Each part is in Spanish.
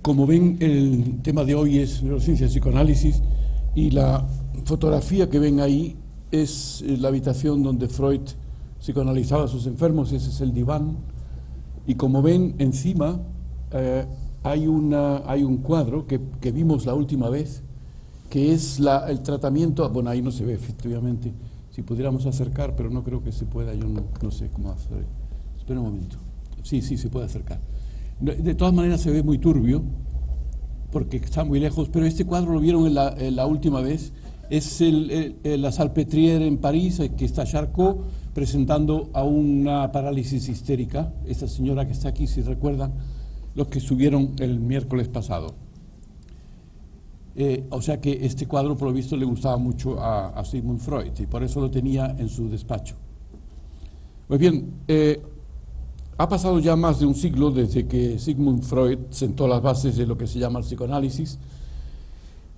Como ven, el tema de hoy es neurociencia y psicoanálisis, y la fotografía que ven ahí es la habitación donde Freud psicoanalizaba a sus enfermos. Ese es el diván, y como ven encima hay un cuadro que vimos la última vez, que es el tratamiento. Bueno, ahí no se ve efectivamente, si pudiéramos acercar, pero no creo que se pueda, yo no sé cómo hacer. Espera un momento. Sí, se puede acercar. De todas maneras se ve muy turbio, porque está muy lejos, pero este cuadro lo vieron en la última vez. Es la Salpêtrière en París, que está Charcot presentando a una parálisis histérica. Esta señora que está aquí, si recuerdan, los que estuvieron el miércoles pasado. O sea que este cuadro, por lo visto, le gustaba mucho a Sigmund Freud, y por eso lo tenía en su despacho. Pues bien, ha pasado ya más de un siglo desde que Sigmund Freud sentó las bases de lo que se llama el psicoanálisis,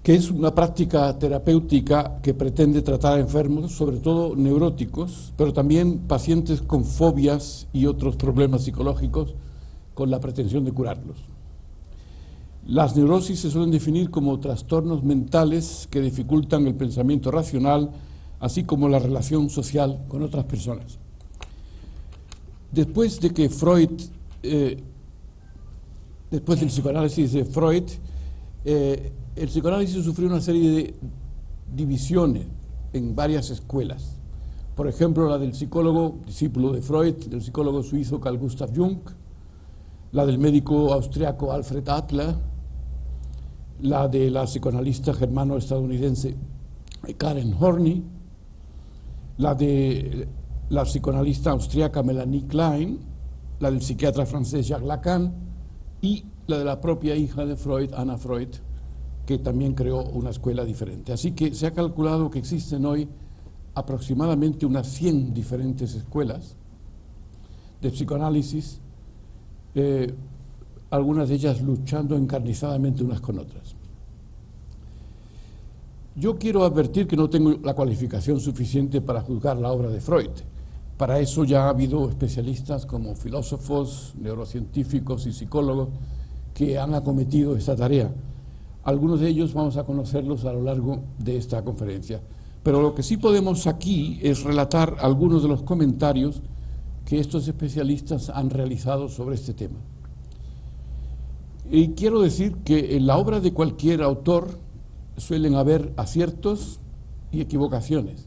que es una práctica terapéutica que pretende tratar a enfermos, sobre todo neuróticos, pero también pacientes con fobias y otros problemas psicológicos, con la pretensión de curarlos. Las neurosis se suelen definir como trastornos mentales que dificultan el pensamiento racional, así como la relación social con otras personas. Después de que después del psicoanálisis de Freud, el psicoanálisis sufrió una serie de divisiones en varias escuelas. Por ejemplo, la del psicólogo, discípulo de Freud, del psicólogo suizo Carl Gustav Jung, la del médico austriaco Alfred Adler, la de la psicoanalista germano-estadounidense Karen Horney, la de la psicoanalista austriaca Melanie Klein, la del psiquiatra francés Jacques Lacan, y la de la propia hija de Freud, Anna Freud, que también creó una escuela diferente. Así que se ha calculado que existen hoy aproximadamente unas 100 diferentes escuelas de psicoanálisis, algunas de ellas luchando encarnizadamente unas con otras. Yo quiero advertir que no tengo la cualificación suficiente para juzgar la obra de Freud. Para eso ya ha habido especialistas como filósofos, neurocientíficos y psicólogos que han acometido esta tarea. Algunos de ellos vamos a conocerlos a lo largo de esta conferencia. Pero lo que sí podemos aquí es relatar algunos de los comentarios que estos especialistas han realizado sobre este tema. Y quiero decir que en la obra de cualquier autor suelen haber aciertos y equivocaciones,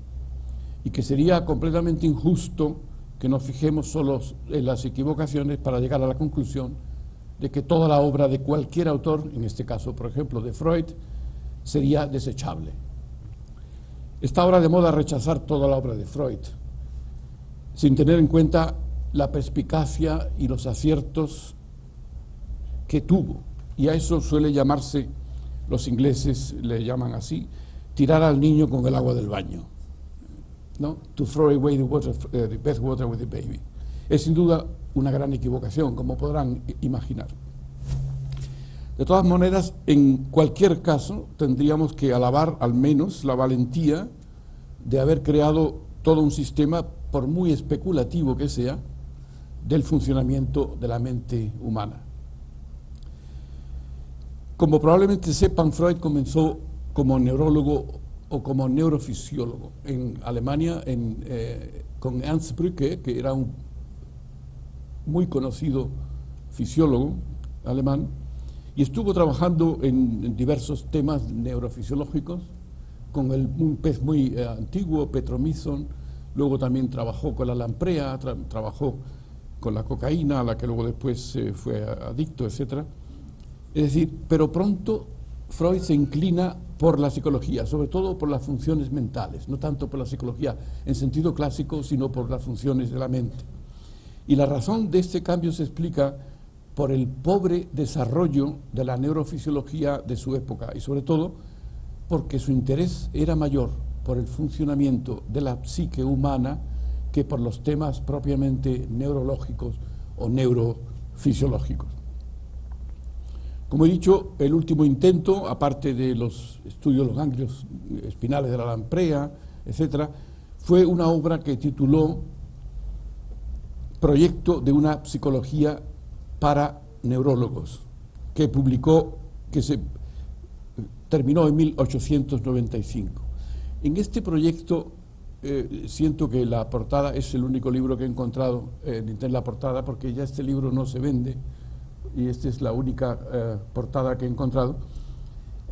y que sería completamente injusto que nos fijemos solo en las equivocaciones para llegar a la conclusión de que toda la obra de cualquier autor, en este caso, por ejemplo, de Freud, sería desechable. Está ahora de moda rechazar toda la obra de Freud, sin tener en cuenta la perspicacia y los aciertos que tuvo, y a eso suele llamarse, los ingleses le llaman así, tirar al niño con el agua del baño, ¿no? To throw away the bathwater with the baby. Es sin duda una gran equivocación, como podrán imaginar. De todas maneras, en cualquier caso, tendríamos que alabar al menos la valentía de haber creado todo un sistema, por muy especulativo que sea, del funcionamiento de la mente humana. Como probablemente sepan, Freud comenzó como neurólogo o como neurofisiólogo en Alemania, con Ernst Brücke, que era un muy conocido fisiólogo alemán, y estuvo trabajando en diversos temas neurofisiológicos con un pez muy antiguo, Petromyzon. Luego también trabajó con la lamprea, trabajó con la cocaína, a la que luego después fue adicto, etc. Es decir, pero pronto Freud se inclina por la psicología, sobre todo por las funciones mentales, no tanto por la psicología en sentido clásico, sino por las funciones de la mente. Y la razón de este cambio se explica por el pobre desarrollo de la neurofisiología de su época, y sobre todo porque su interés era mayor por el funcionamiento de la psique humana que por los temas propiamente neurológicos o neurofisiológicos. Como he dicho, el último intento, aparte de los estudios de los ganglios espinales de la lamprea, etc., fue una obra que tituló Proyecto de una psicología para neurólogos, que publicó, que se terminó en 1895. En este proyecto, siento que la portada es el único libro que he encontrado en la portada, porque ya este libro no se vende, y esta es la única portada que he encontrado.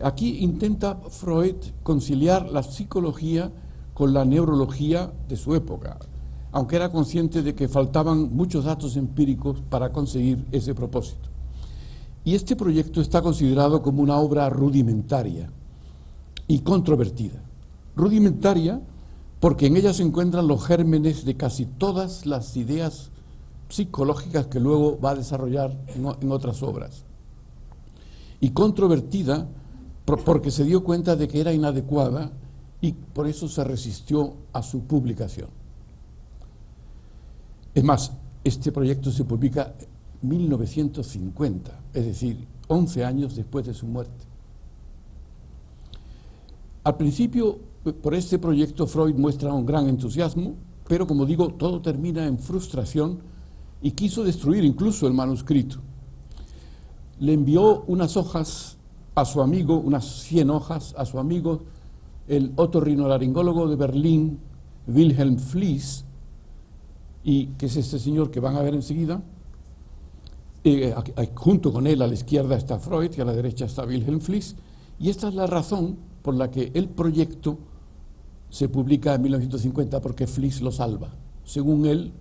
Aquí intenta Freud conciliar la psicología con la neurología de su época, aunque era consciente de que faltaban muchos datos empíricos para conseguir ese propósito. Y este proyecto está considerado como una obra rudimentaria y controvertida. Rudimentaria porque en ella se encuentran los gérmenes de casi todas las ideas psicológicas que luego va a desarrollar en otras obras. Y controvertida porque se dio cuenta de que era inadecuada y por eso se resistió a su publicación. Es más, este proyecto se publica en 1950, es decir, 11 años después de su muerte. Al principio, por este proyecto, Freud muestra un gran entusiasmo, pero como digo, todo termina en frustración y quiso destruir incluso el manuscrito. Le envió unas hojas a su amigo, unas 100 hojas a su amigo, el otorrinolaringólogo de Berlín, Wilhelm Fliess, y que es este señor que van a ver enseguida. Junto con él a la izquierda está Freud y a la derecha está Wilhelm Fliess, y esta es la razón por la que el proyecto se publica en 1950, porque Fliess lo salva. Según él,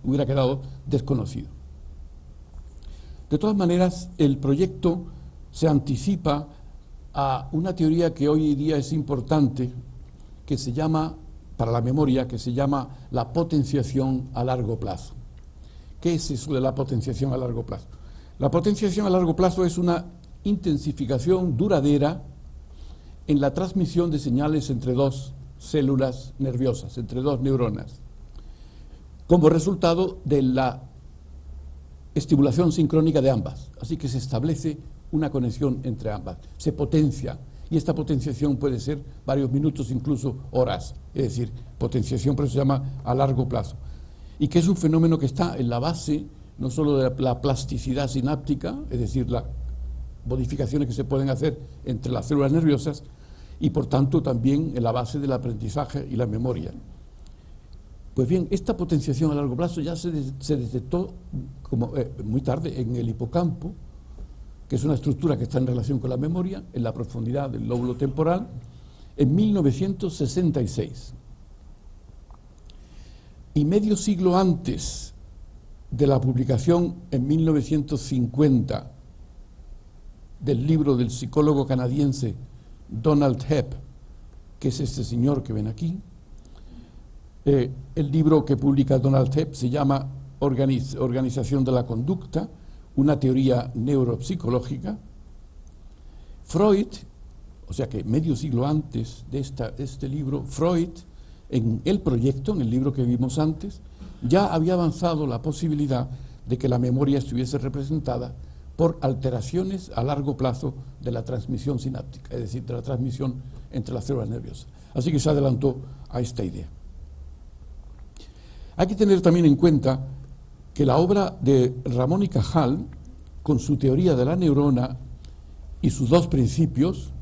hubiera quedado desconocido. De todas maneras, el proyecto se anticipa a una teoría que hoy día es importante, que se llama, para la memoria, que se llama la potenciación a largo plazo. ¿Qué es eso de la potenciación a largo plazo? La potenciación a largo plazo es una intensificación duradera en la transmisión de señales entre dos células nerviosas, entre dos neuronas, como resultado de la estimulación sincrónica de ambas. Así que se establece una conexión entre ambas, se potencia, y esta potenciación puede ser varios minutos, incluso horas, es decir, potenciación, por eso se llama a largo plazo, y que es un fenómeno que está en la base no solo de la plasticidad sináptica, es decir, las modificaciones que se pueden hacer entre las células nerviosas, y por tanto también en la base del aprendizaje y la memoria. Pues bien, esta potenciación a largo plazo ya se detectó como, muy tarde en el hipocampo, que es una estructura que está en relación con la memoria, en la profundidad del lóbulo temporal, en 1966. Y medio siglo antes de la publicación, en 1950, del libro del psicólogo canadiense Donald Hebb, que es este señor que ven aquí, el libro que publica Donald Hebb se llama Organización de la Conducta, una teoría neuropsicológica. Freud, o sea que medio siglo antes de este libro, Freud, en el proyecto, en el libro que vimos antes, ya había avanzado la posibilidad de que la memoria estuviese representada por alteraciones a largo plazo de la transmisión sináptica, es decir, de la transmisión entre las células nerviosas. Así que se adelantó a esta idea. Hay que tener también en cuenta que la obra de Ramón y Cajal, con su teoría de la neurona y sus dos principios,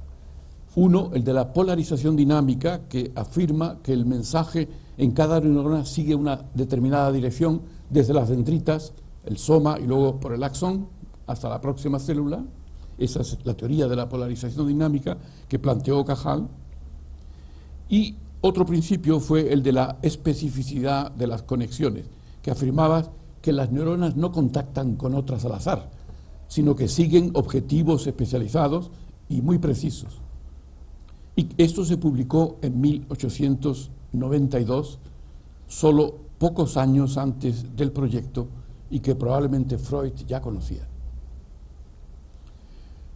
uno, el de la polarización dinámica, que afirma que el mensaje en cada neurona sigue una determinada dirección, desde las dendritas, el soma y luego por el axón, hasta la próxima célula. Esa es la teoría de la polarización dinámica que planteó Cajal. Y otro principio fue el de la especificidad de las conexiones, que afirmaba que las neuronas no contactan con otras al azar, sino que siguen objetivos especializados y muy precisos. Y esto se publicó en 1892, solo pocos años antes del proyecto, y que probablemente Freud ya conocía.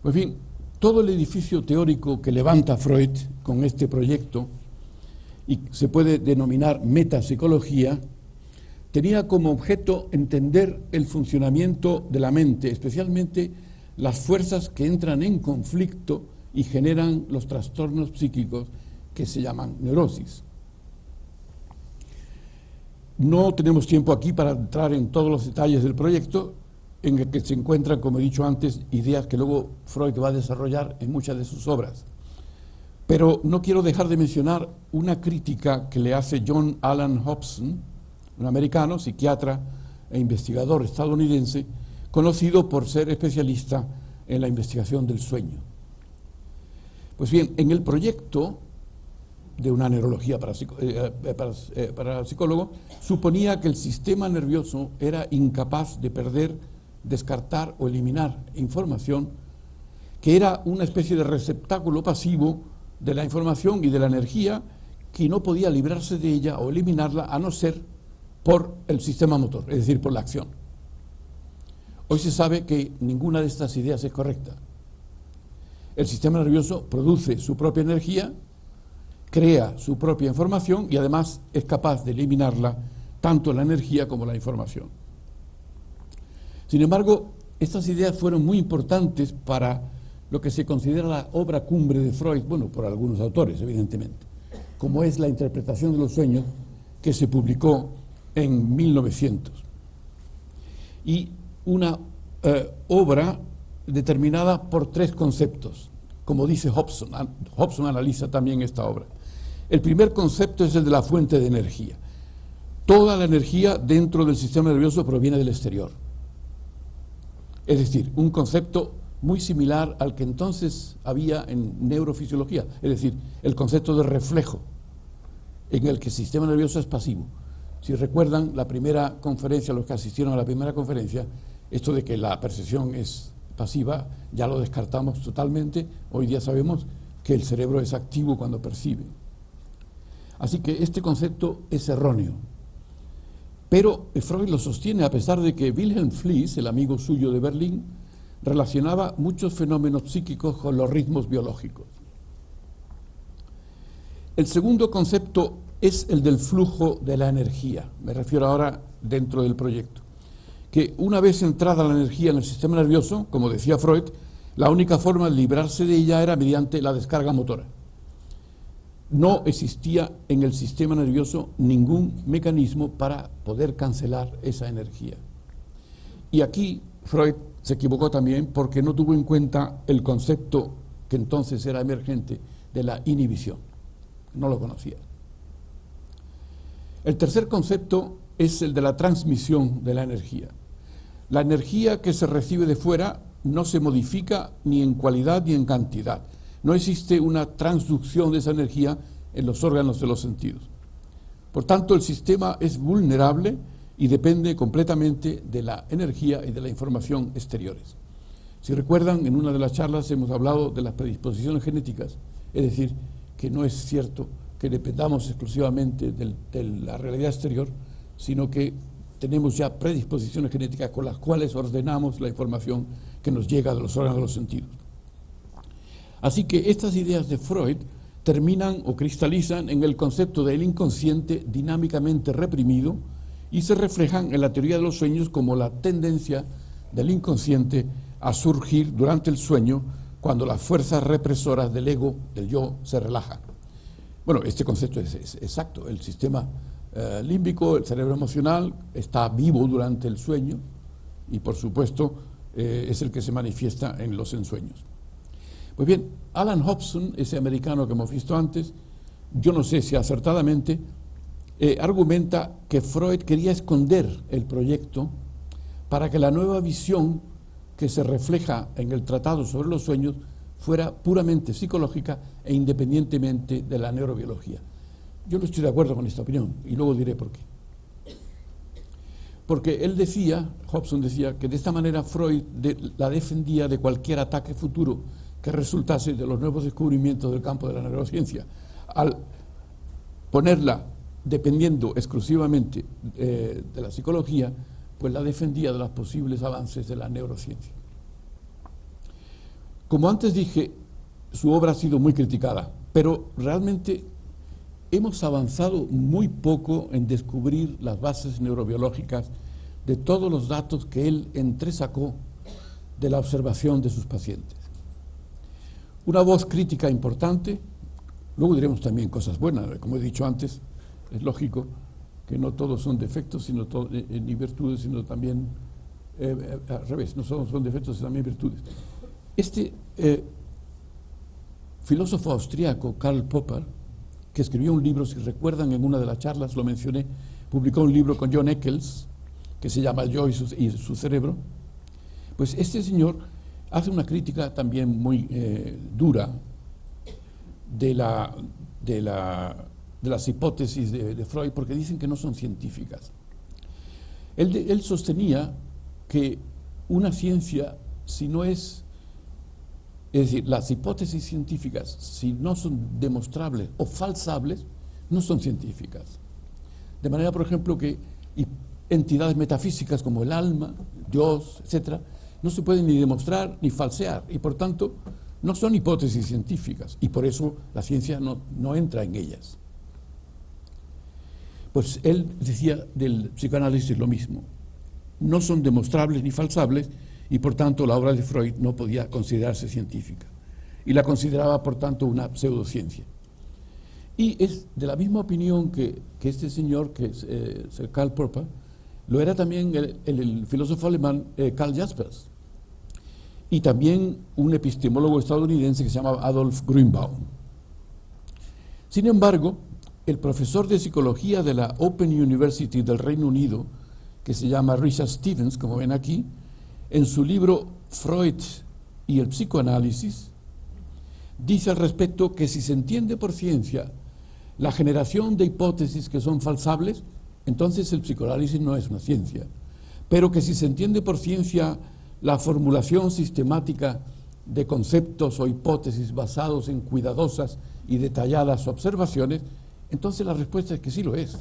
Pues bien, todo el edificio teórico que levanta Freud con este proyecto, y se puede denominar metapsicología, tenía como objeto entender el funcionamiento de la mente, especialmente las fuerzas que entran en conflicto y generan los trastornos psíquicos que se llaman neurosis. No tenemos tiempo aquí para entrar en todos los detalles del proyecto, en el que se encuentran, como he dicho antes, ideas que luego Freud va a desarrollar en muchas de sus obras. Pero no quiero dejar de mencionar una crítica que le hace John Alan Hobson, un americano, psiquiatra e investigador estadounidense, conocido por ser especialista en la investigación del sueño. Pues bien, en el proyecto de una neurología para psicólogo, suponía que el sistema nervioso era incapaz de perder, descartar o eliminar información, que era una especie de receptáculo pasivo de la información y de la energía, que no podía librarse de ella o eliminarla a no ser por el sistema motor, es decir, por la acción. Hoy se sabe que ninguna de estas ideas es correcta. El sistema nervioso produce su propia energía, crea su propia información y además es capaz de eliminarla, tanto la energía como la información. Sin embargo, estas ideas fueron muy importantes para lo que se considera la obra cumbre de Freud, bueno, por algunos autores, evidentemente, como es la interpretación de los sueños, que se publicó en 1900. Y una obra determinada por tres conceptos, como dice Hobson. Hobson analiza también esta obra. El primer concepto es el de la fuente de energía. Toda la energía dentro del sistema nervioso proviene del exterior. Es decir, un concepto muy similar al que entonces había en neurofisiología, es decir, el concepto de reflejo, en el que el sistema nervioso es pasivo. Si recuerdan la primera conferencia, los que asistieron a la primera conferencia, esto de que la percepción es pasiva, ya lo descartamos totalmente. Hoy día sabemos que el cerebro es activo cuando percibe. Así que este concepto es erróneo. Pero Freud lo sostiene a pesar de que Wilhelm Fliess, el amigo suyo de Berlín, relacionaba muchos fenómenos psíquicos con los ritmos biológicos. El segundo concepto es el del flujo de la energía. Me refiero ahora dentro del proyecto. Que una vez entrada la energía en el sistema nervioso, como decía Freud, la única forma de librarse de ella era mediante la descarga motora. No existía en el sistema nervioso ningún mecanismo para poder cancelar esa energía. Y aquí Freud se equivocó también porque no tuvo en cuenta el concepto que entonces era emergente de la inhibición. No lo conocía. El tercer concepto es el de la transmisión de la energía. La energía que se recibe de fuera no se modifica ni en cualidad ni en cantidad. No existe una transducción de esa energía en los órganos de los sentidos. Por tanto, el sistema es vulnerable y depende completamente de la energía y de la información exteriores. Si recuerdan, en una de las charlas hemos hablado de las predisposiciones genéticas, es decir, que no es cierto que dependamos exclusivamente de la realidad exterior, sino que tenemos ya predisposiciones genéticas con las cuales ordenamos la información que nos llega de los órganos de los sentidos. Así que estas ideas de Freud terminan o cristalizan en el concepto del inconsciente dinámicamente reprimido y se reflejan en la teoría de los sueños como la tendencia del inconsciente a surgir durante el sueño cuando las fuerzas represoras del ego, del yo, se relajan. Bueno, este concepto es exacto. El sistema límbico, el cerebro emocional, está vivo durante el sueño y, por supuesto, es el que se manifiesta en los ensueños. Pues bien, Alan Hobson, ese americano que hemos visto antes, yo no sé si acertadamente, argumenta que Freud quería esconder el proyecto para que la nueva visión que se refleja en el Tratado sobre los Sueños fuera puramente psicológica e independientemente de la neurobiología. Yo no estoy de acuerdo con esta opinión y luego diré por qué. Porque él decía, Hobson decía, que de esta manera Freud la defendía de cualquier ataque futuro que resultase de los nuevos descubrimientos del campo de la neurociencia. Al ponerla dependiendo exclusivamente de la psicología, pues la defendía de los posibles avances de la neurociencia. Como antes dije, su obra ha sido muy criticada, pero realmente hemos avanzado muy poco en descubrir las bases neurobiológicas de todos los datos que él entresacó de la observación de sus pacientes. Una voz crítica importante, luego diremos también cosas buenas, como he dicho antes, es lógico que no todos son defectos ni virtudes, sino también al revés, no son defectos, son también virtudes. Este filósofo austriaco, Karl Popper, que escribió un libro, si recuerdan, en una de las charlas lo mencioné, publicó un libro con John Eccles, que se llama El yo y su cerebro. Pues este señor hace una crítica también muy dura de las hipótesis de Freud, porque dicen que no son científicas. Él sostenía que una ciencia, si no es decir, las hipótesis científicas, si no son demostrables o falsables, no son científicas. De manera, por ejemplo, que entidades metafísicas como el alma, Dios, etcétera, no se pueden ni demostrar ni falsear, y por tanto no son hipótesis científicas, y por eso la ciencia no entra en ellas. Pues él decía del psicoanálisis lo mismo: no son demostrables ni falsables, y por tanto la obra de Freud no podía considerarse científica, y la consideraba por tanto una pseudociencia. Y es de la misma opinión que este señor, que es Karl Popper, lo era también el filósofo alemán Karl Jaspers, y también un epistemólogo estadounidense que se llamaba Adolf Grünbaum. Sin embargo, el profesor de psicología de la Open University del Reino Unido, que se llama Richard Stevens, como ven aquí, en su libro Freud y el psicoanálisis, dice al respecto que si se entiende por ciencia la generación de hipótesis que son falsables, entonces el psicoanálisis no es una ciencia, pero que si se entiende por ciencia la formulación sistemática de conceptos o hipótesis basados en cuidadosas y detalladas observaciones, entonces la respuesta es que sí lo es.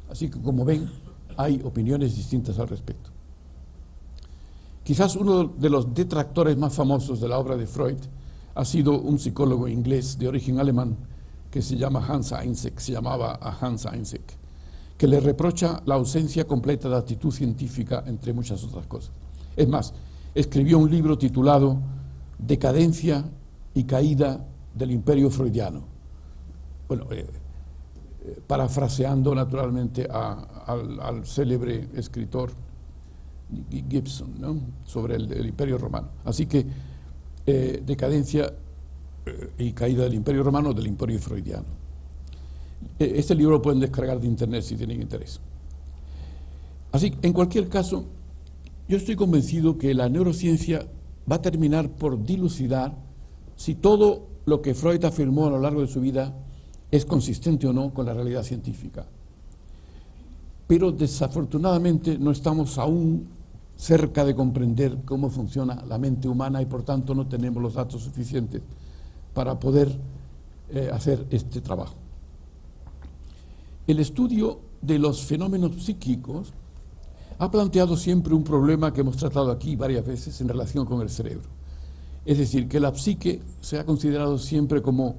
Así que, como ven, hay opiniones distintas al respecto. Quizás uno de los detractores más famosos de la obra de Freud ha sido un psicólogo inglés de origen alemán que se llamaba Hans Eysenck, que le reprocha la ausencia completa de actitud científica, entre muchas otras cosas. Es más, escribió un libro titulado Decadencia y caída del imperio freudiano. Bueno, parafraseando naturalmente al célebre escritor Gibson, ¿no?, sobre el imperio romano. Así que decadencia y caída del imperio romano, del imperio freudiano. Este libro lo pueden descargar de internet si tienen interés. Así, en cualquier caso, yo estoy convencido que la neurociencia va a terminar por dilucidar si todo lo que Freud afirmó a lo largo de su vida es consistente o no con la realidad científica. Pero desafortunadamente no estamos aún cerca de comprender cómo funciona la mente humana y por tanto no tenemos los datos suficientes para poder hacer este trabajo. El estudio de los fenómenos psíquicos ha planteado siempre un problema que hemos tratado aquí varias veces en relación con el cerebro. Es decir, que la psique se ha considerado siempre como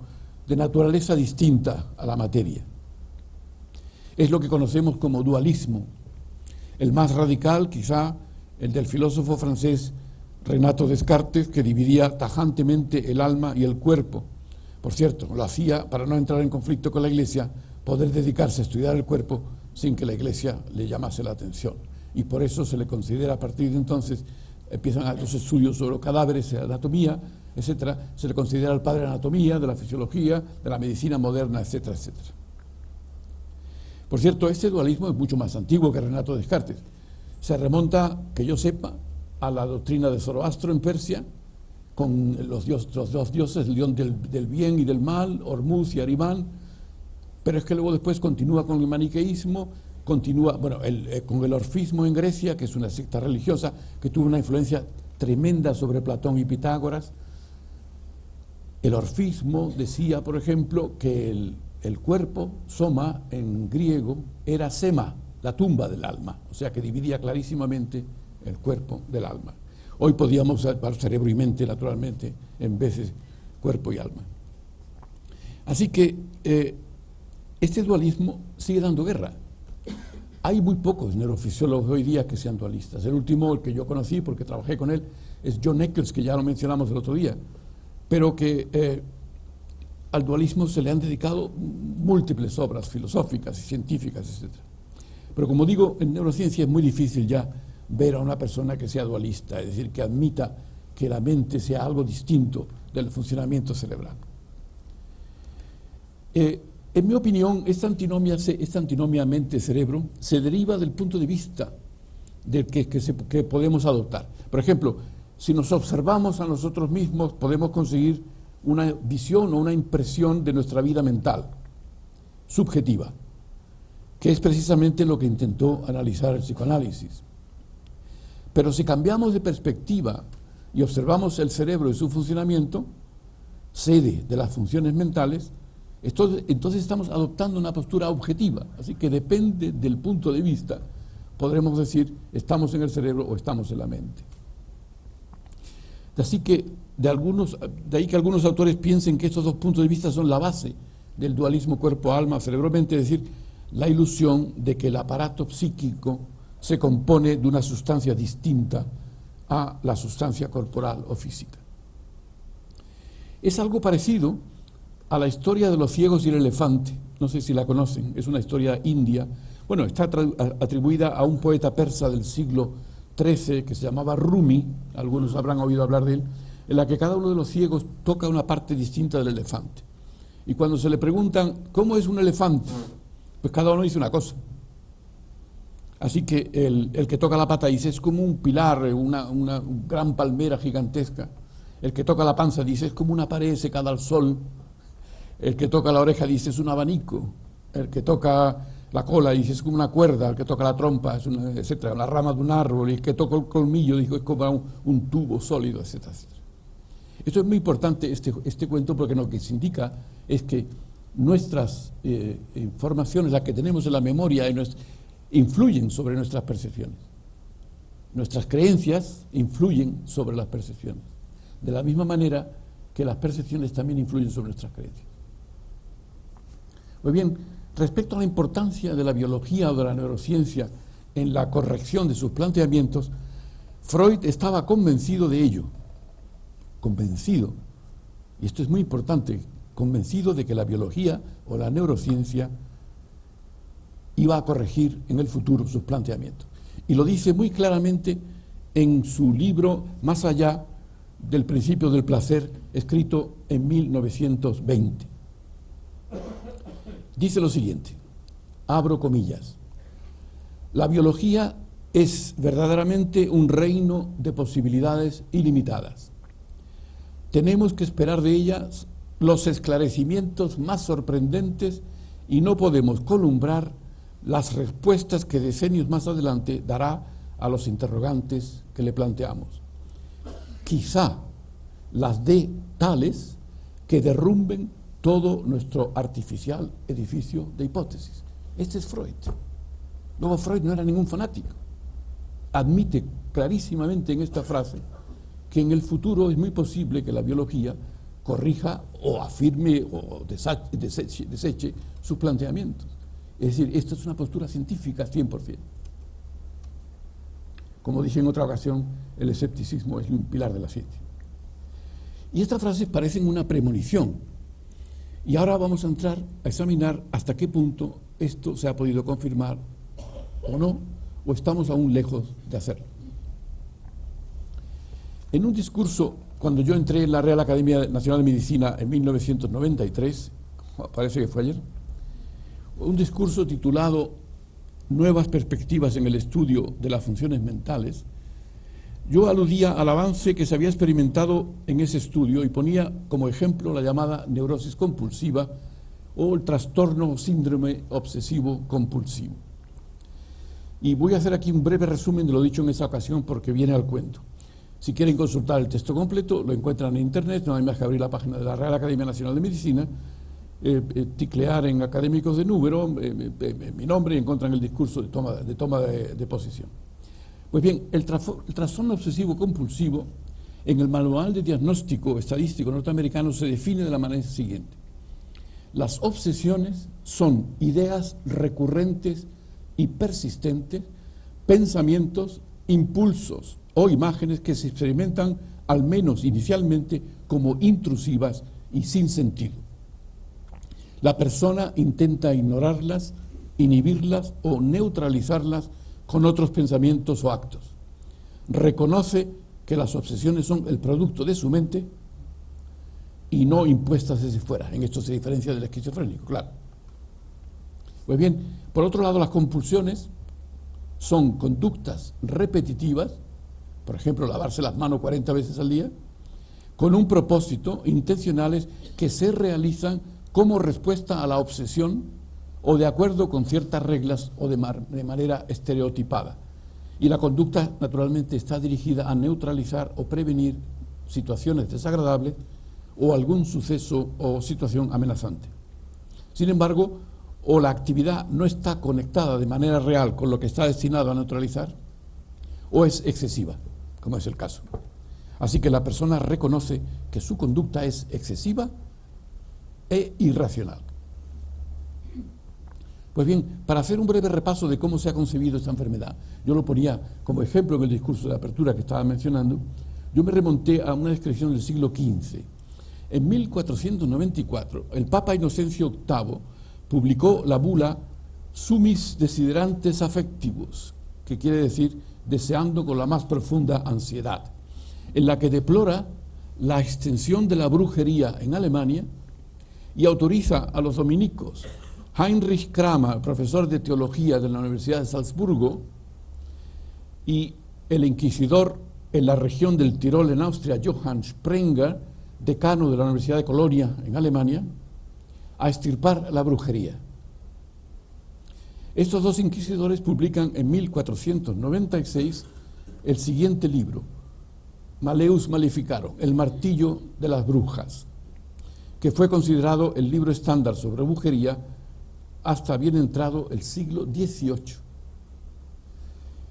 de naturaleza distinta a la materia. Es lo que conocemos como dualismo. El más radical, quizá, el del filósofo francés Renato Descartes, que dividía tajantemente el alma y el cuerpo. Por cierto, lo hacía para no entrar en conflicto con la Iglesia, poder dedicarse a estudiar el cuerpo sin que la Iglesia le llamase la atención. Y por eso se le considera, a partir de entonces, empiezan los estudios sobre los cadáveres, anatomía, etcétera, se le considera el padre de la anatomía, de la fisiología, de la medicina moderna, etcétera, etcétera. Por cierto, este dualismo es mucho más antiguo que Renato Descartes. Se remonta, que yo sepa, a la doctrina de Zoroastro en Persia, con los dos dioses, el dios del bien y del mal, Hormuz y Arimán, pero es que luego después continúa con el maniqueísmo, continúa, bueno, con el orfismo en Grecia, que es una secta religiosa que tuvo una influencia tremenda sobre Platón y Pitágoras. El orfismo decía, por ejemplo, que el cuerpo, soma en griego, era sema, la tumba del alma, o sea que dividía clarísimamente el cuerpo del alma. Hoy podíamos hablar cerebro y mente, naturalmente, en vez de cuerpo y alma. Así que este dualismo sigue dando guerra. Hay muy pocos neurofisiólogos hoy día que sean dualistas. El último, el que yo conocí porque trabajé con él, es John Eccles, que ya lo mencionamos el otro día, pero que al dualismo se le han dedicado múltiples obras filosóficas y científicas, etc. Pero como digo, en neurociencia es muy difícil ya ver a una persona que sea dualista, es decir, que admita que la mente sea algo distinto del funcionamiento cerebral. En mi opinión, esta antinomia mente-cerebro se deriva del punto de vista del que podemos adoptar. Por ejemplo, si nos observamos a nosotros mismos, podemos conseguir una visión o una impresión de nuestra vida mental, subjetiva, que es precisamente lo que intentó analizar el psicoanálisis. Pero si cambiamos de perspectiva y observamos el cerebro y su funcionamiento, sede de las funciones mentales, entonces estamos adoptando una postura objetiva, así que depende del punto de vista, podremos decir estamos en el cerebro o estamos en la mente. Así que de ahí que algunos autores piensen que estos dos puntos de vista son la base del dualismo cuerpo-alma, cerebro-mente, es decir, la ilusión de que el aparato psíquico se compone de una sustancia distinta a la sustancia corporal o física. Es algo parecido a la historia de los ciegos y el elefante, no sé si la conocen, es una historia india, bueno, está atribuida a un poeta persa del siglo XIII que se llamaba Rumi, algunos habrán oído hablar de él, en la que cada uno de los ciegos toca una parte distinta del elefante. Y cuando se le preguntan, ¿cómo es un elefante? Pues cada uno dice una cosa. Así que el que toca la pata dice, es como un pilar, una gran palmera gigantesca. El que toca la panza dice, es como una pared secada al sol. El que toca la oreja dice, es un abanico. El que toca la cola dice, es como una cuerda. El que toca la trompa, etcétera, la rama de un árbol. Y el que toca el colmillo dijo, es como un tubo sólido, etcétera, etcétera. Esto es muy importante, este cuento, porque lo que se indica es que nuestras informaciones, las que tenemos en la memoria, influyen sobre nuestras percepciones. Nuestras creencias influyen sobre las percepciones, de la misma manera que las percepciones también influyen sobre nuestras creencias. Muy bien, respecto a la importancia de la biología o de la neurociencia en la corrección de sus planteamientos, Freud estaba convencido de ello, convencido, y esto es muy importante, convencido de que la biología o la neurociencia iba a corregir en el futuro sus planteamientos. Y lo dice muy claramente en su libro Más allá del principio del placer, escrito en 1920. Dice lo siguiente, abro comillas, la biología es verdaderamente un reino de posibilidades ilimitadas. Tenemos que esperar de ellas los esclarecimientos más sorprendentes y no podemos columbrar las respuestas que decenios más adelante dará a los interrogantes que le planteamos. Quizá las dé tales que derrumben todo nuestro artificial edificio de hipótesis. Este es Freud. Luego Freud no era ningún fanático. Admite clarísimamente en esta frase que en el futuro es muy posible que la biología corrija o afirme o deseche sus planteamientos. Es decir, esta es una postura científica 100%. Como dije en otra ocasión, el escepticismo es un pilar de la ciencia. Y estas frases parecen una premonición. Y ahora vamos a entrar a examinar hasta qué punto esto se ha podido confirmar o no, o estamos aún lejos de hacerlo. En un discurso, cuando yo entré en la Real Academia Nacional de Medicina en 1993, parece que fue ayer, un discurso titulado Nuevas perspectivas en el estudio de las funciones mentales, yo aludía al avance que se había experimentado en ese estudio y ponía como ejemplo la llamada neurosis compulsiva o el trastorno o síndrome obsesivo compulsivo. Y voy a hacer aquí un breve resumen de lo dicho en esa ocasión porque viene al cuento. Si quieren consultar el texto completo, lo encuentran en internet, no hay más que abrir la página de la Real Academia Nacional de Medicina, teclear en académicos de número, mi nombre, y encuentran el discurso de toma de posición. Pues bien, el trastorno obsesivo compulsivo en el Manual de Diagnóstico Estadístico norteamericano se define de la manera siguiente. Las obsesiones son ideas recurrentes y persistentes, pensamientos, impulsos o imágenes que se experimentan, al menos inicialmente, como intrusivas y sin sentido. La persona intenta ignorarlas, inhibirlas o neutralizarlas con otros pensamientos o actos. Reconoce que las obsesiones son el producto de su mente y no impuestas desde fuera. En esto se diferencia del esquizofrénico, claro. Pues bien, por otro lado, las compulsiones son conductas repetitivas, por ejemplo, lavarse las manos 40 veces al día, con un propósito, intencionales, que se realizan como respuesta a la obsesión o de acuerdo con ciertas reglas o de manera estereotipada. Y la conducta, naturalmente, está dirigida a neutralizar o prevenir situaciones desagradables o algún suceso o situación amenazante. Sin embargo, o la actividad no está conectada de manera real con lo que está destinado a neutralizar, o es excesiva, como es el caso. Así que la persona reconoce que su conducta es excesiva e irracional. Pues bien, para hacer un breve repaso de cómo se ha concebido esta enfermedad, yo lo ponía como ejemplo en el discurso de apertura que estaba mencionando, yo me remonté a una descripción del siglo XV. En 1494, el Papa Inocencio VIII publicó la bula Sumis Desiderantes Affectivus, que quiere decir deseando con la más profunda ansiedad, en la que deplora la extensión de la brujería en Alemania y autoriza a los dominicos Heinrich Kramer, profesor de teología de la Universidad de Salzburgo, y el inquisidor en la región del Tirol en Austria, Johann Sprenger, decano de la Universidad de Colonia en Alemania, a extirpar la brujería. Estos dos inquisidores publican en 1496 el siguiente libro, Malleus Maleficarum, el martillo de las brujas, que fue considerado el libro estándar sobre brujería hasta bien entrado el siglo XVIII.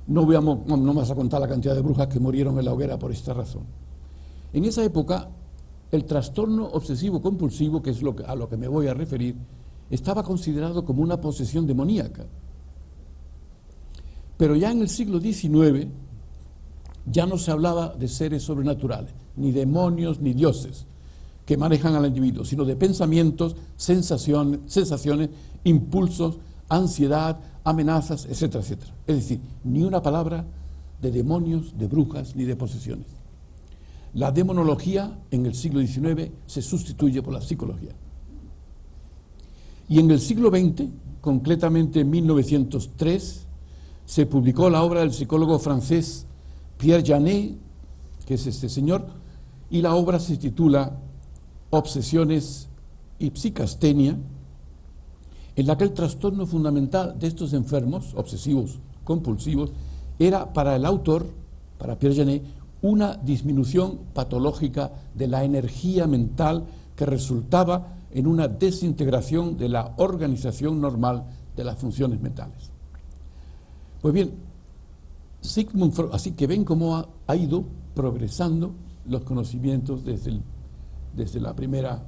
No me vas a contar la cantidad de brujas que murieron en la hoguera por esta razón. En esa época, el trastorno obsesivo-compulsivo, que es a lo que me voy a referir, estaba considerado como una posesión demoníaca. Pero ya en el siglo XIX ya no se hablaba de seres sobrenaturales, ni demonios, ni dioses que manejan al individuo, sino de pensamientos, sensaciones, impulsos, ansiedad, amenazas, etcétera, etcétera. Es decir, ni una palabra de demonios, de brujas, ni de posesiones. La demonología en el siglo XIX se sustituye por la psicología. Y en el siglo XX, concretamente en 1903, se publicó la obra del psicólogo francés Pierre Janet, que es este señor, y la obra se titula Obsesiones y psicastenia, en la que el trastorno fundamental de estos enfermos obsesivos compulsivos era para el autor, para Pierre Janet, una disminución patológica de la energía mental que resultaba en una desintegración de la organización normal de las funciones mentales. Pues bien, Sigmund Freud, así que ven cómo ha ido progresando los conocimientos desde la primera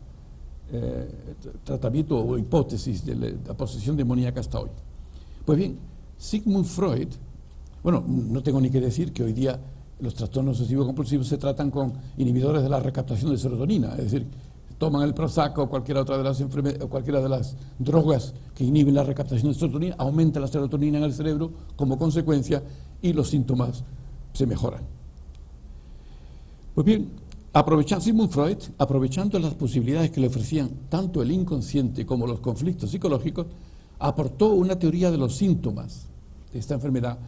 tratamiento o hipótesis de la posesión demoníaca hasta hoy. Pues bien, Sigmund Freud, bueno, no tengo ni que decir que hoy día los trastornos obsesivos compulsivos se tratan con inhibidores de la recaptación de serotonina, es decir, toman el Prozac o cualquiera otra de las o cualquiera de las drogas que inhiben la recaptación de serotonina, aumenta la serotonina en el cerebro como consecuencia y los síntomas se mejoran. Pues bien, Sigmund Freud, aprovechando las posibilidades que le ofrecían tanto el inconsciente como los conflictos psicológicos, aportó una teoría de los síntomas de esta enfermedad,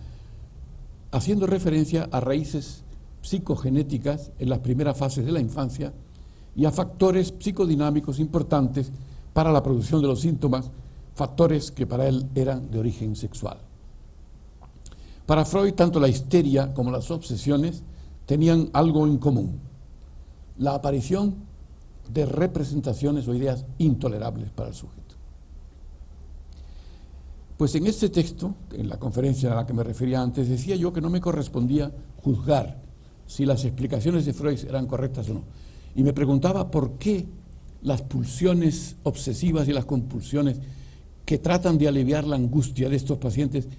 haciendo referencia a raíces psicogenéticas en las primeras fases de la infancia y a factores psicodinámicos importantes para la producción de los síntomas, factores que para él eran de origen sexual. Para Freud, tanto la histeria como las obsesiones tenían algo en común: la aparición de representaciones o ideas intolerables para el sujeto. Pues en este texto, en la conferencia a la que me refería antes, decía yo que no me correspondía juzgar si las explicaciones de Freud eran correctas o no. Y me preguntaba por qué las pulsiones obsesivas y las compulsiones que tratan de aliviar la angustia de estos pacientes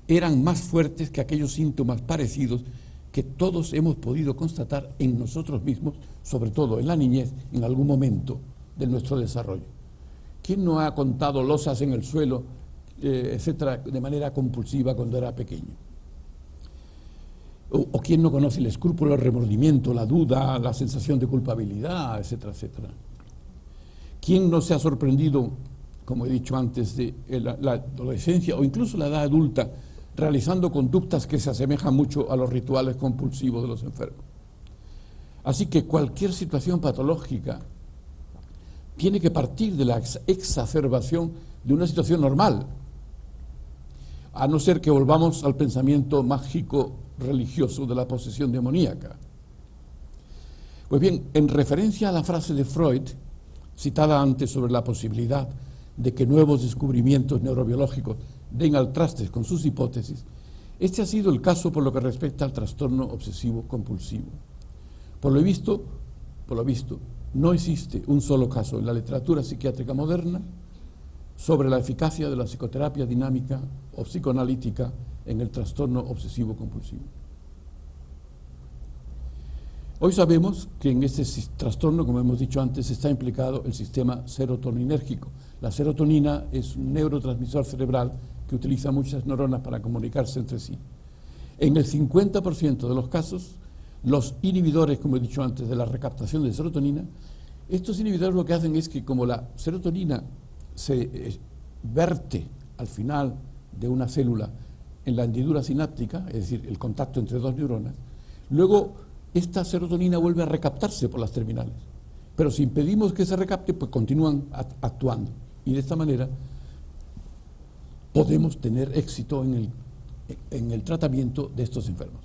eran más fuertes que aquellos síntomas parecidos que todos hemos podido constatar en nosotros mismos, sobre todo en la niñez, en algún momento de nuestro desarrollo. ¿Quién no ha contado losas en el suelo, etcétera, de manera compulsiva cuando era pequeño? O quién no conoce el escrúpulo, el remordimiento, la duda, la sensación de culpabilidad, etcétera, etcétera. ¿Quién no se ha sorprendido, como he dicho antes, de la adolescencia o incluso la edad adulta, realizando conductas que se asemejan mucho a los rituales compulsivos de los enfermos? Así que cualquier situación patológica tiene que partir de la exacerbación de una situación normal, a no ser que volvamos al pensamiento mágico religioso de la posesión demoníaca. Pues bien, en referencia a la frase de Freud, citada antes sobre la posibilidad de que nuevos descubrimientos neurobiológicos den al traste con sus hipótesis, este ha sido el caso por lo que respecta al trastorno obsesivo compulsivo. Por lo visto, no existe un solo caso en la literatura psiquiátrica moderna sobre la eficacia de la psicoterapia dinámica o psicoanalítica en el trastorno obsesivo compulsivo. Hoy sabemos que en este trastorno, como hemos dicho antes, está implicado el sistema serotoninérgico. La serotonina es un neurotransmisor cerebral que utiliza muchas neuronas para comunicarse entre sí. En el 50% de los casos, los inhibidores, como he dicho antes, de la recaptación de serotonina, estos inhibidores lo que hacen es que como la serotonina se verte al final de una célula en la hendidura sináptica, es decir, el contacto entre dos neuronas, luego esta serotonina vuelve a recaptarse por las terminales. Pero si impedimos que se recapte, pues continúan actuando. Y de esta manera podemos tener éxito en el tratamiento de estos enfermos.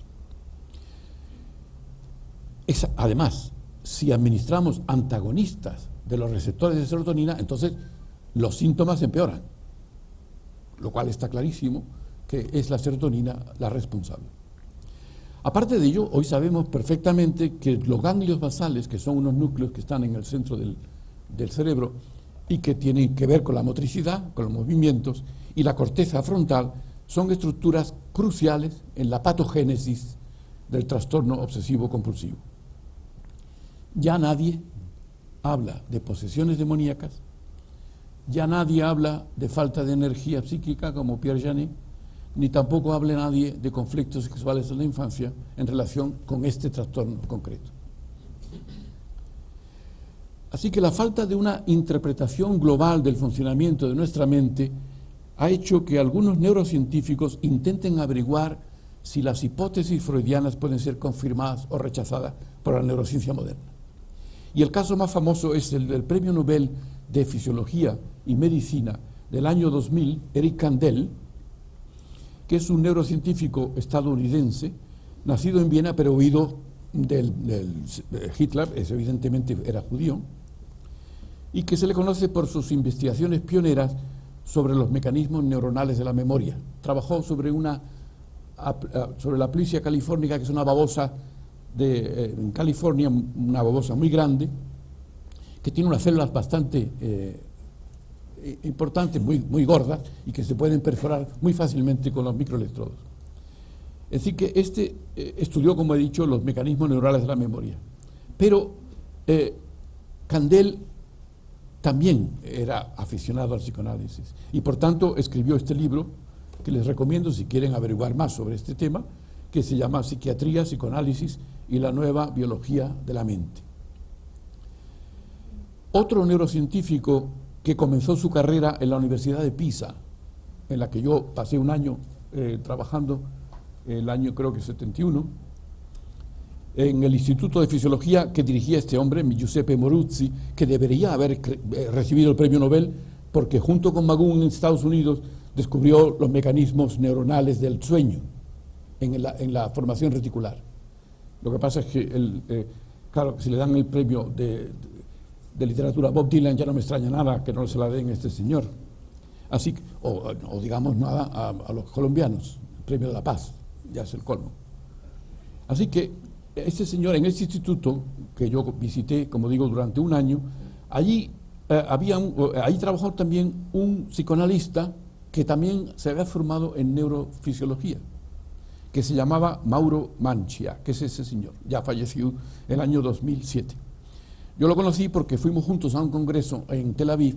Además, si administramos antagonistas de los receptores de serotonina, entonces los síntomas empeoran, lo cual está clarísimo que es la serotonina la responsable. Aparte de ello, hoy sabemos perfectamente que los ganglios basales, que son unos núcleos que están en el centro del cerebro y que tienen que ver con la motricidad, con los movimientos, y la corteza frontal, son estructuras cruciales en la patogénesis del trastorno obsesivo compulsivo. Ya nadie habla de posesiones demoníacas, ya nadie habla de falta de energía psíquica como Pierre Janet, ni tampoco habla nadie de conflictos sexuales en la infancia en relación con este trastorno concreto. Así que la falta de una interpretación global del funcionamiento de nuestra mente ha hecho que algunos neurocientíficos intenten averiguar si las hipótesis freudianas pueden ser confirmadas o rechazadas por la neurociencia moderna. Y el caso más famoso es el del Premio Nobel de Fisiología y Medicina del año 2000, Eric Kandel, que es un neurocientífico estadounidense, nacido en Viena, pero huido de Hitler, evidentemente era judío, y que se le conoce por sus investigaciones pioneras sobre los mecanismos neuronales de la memoria. Trabajó sobre la Aplysia californica, que es una babosa en California, una babosa muy grande, que tiene unas células bastante importantes, muy gordas, y que se pueden perforar muy fácilmente con los microelectrodos. Es decir, que estudió, como he dicho, los mecanismos neurales de la memoria. Pero Kandel también era aficionado al psicoanálisis y por tanto escribió este libro que les recomiendo si quieren averiguar más sobre este tema, que se llama Psiquiatría, Psicoanálisis y la nueva biología de la mente. Otro neurocientífico que comenzó su carrera en la Universidad de Pisa, en la que yo pasé un año trabajando, el año creo que 71, en el Instituto de Fisiología que dirigía este hombre, Giuseppe Moruzzi, que debería haber recibido el premio Nobel porque junto con Magun en Estados Unidos descubrió los mecanismos neuronales del sueño en la formación reticular. Lo que pasa es que, claro, si le dan el premio de literatura a Bob Dylan, ya no me extraña nada que no se la den a este señor. Así, o digamos nada a los colombianos, el premio de la paz, ya es el colmo. Así que este señor, en este instituto que yo visité, como digo, durante un año, allí trabajó también un psicoanalista que también se había formado en neurofisiología, que se llamaba Mauro Mancia, que es ese señor, ya falleció en el año 2007. Yo lo conocí porque fuimos juntos a un congreso en Tel Aviv,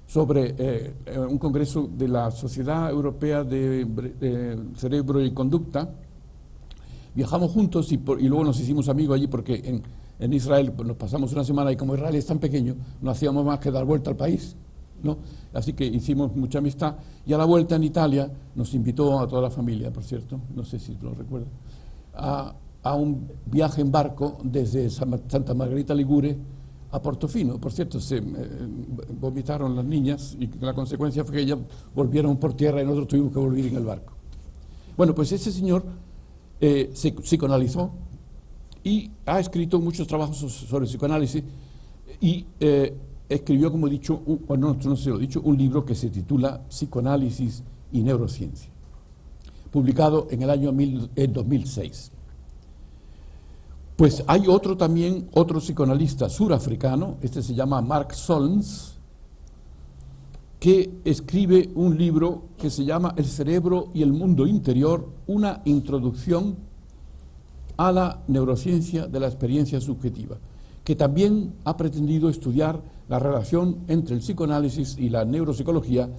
sobre un congreso de la Sociedad Europea de Cerebro y Conducta, Viajamos juntos y luego nos hicimos amigos allí porque en Israel pues, nos pasamos una semana y como Israel es tan pequeño, no hacíamos más que dar vuelta al país, ¿no? Así que hicimos mucha amistad y a la vuelta en Italia nos invitó a toda la familia, por cierto, no sé si lo recuerdan, a un viaje en barco desde Santa Margarita Ligure a Portofino. Por cierto, se vomitaron las niñas y la consecuencia fue que ellas volvieron por tierra y nosotros tuvimos que volver en el barco. Bueno, pues ese señor se psicoanalizó y ha escrito muchos trabajos sobre psicoanálisis y escribió, como he dicho, no se lo he dicho, un libro que se titula Psicoanálisis y Neurociencia, publicado en el año 2006. Pues hay otro psicoanalista surafricano, este se llama Mark Solms, que escribe un libro que se llama El cerebro y el mundo interior, una introducción a la neurociencia de la experiencia subjetiva, que también ha pretendido estudiar la relación entre el psicoanálisis y la neuropsicología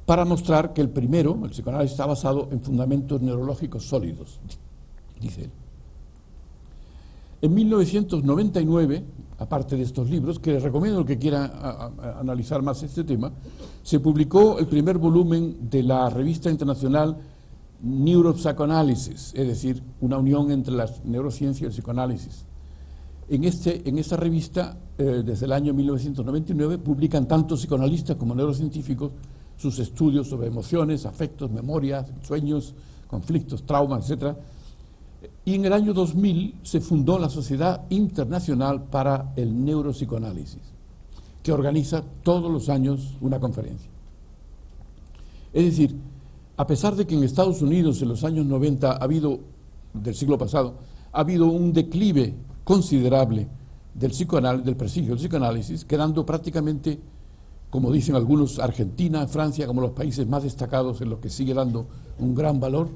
para mostrar que el psicoanálisis está basado en fundamentos neurológicos sólidos, dice él. En 1999, aparte de estos libros, que les recomiendo al que quiera analizar más este tema, se publicó el primer volumen de la revista internacional Neuropsychoanalysis, es decir, una unión entre la neurociencia y el psicoanálisis. En esta revista, desde el año 1999, publican tanto psicoanalistas como neurocientíficos sus estudios sobre emociones, afectos, memorias, sueños, conflictos, traumas, etc. Y en el año 2000 se fundó la Sociedad Internacional para el Neuropsicoanálisis, que organiza todos los años una conferencia. Es decir, a pesar de que en Estados Unidos en los años 90 del siglo pasado, ha habido un declive considerable del prestigio del psicoanálisis, quedando prácticamente, como dicen algunos, Argentina, Francia, como los países más destacados en los que sigue dando un gran valor,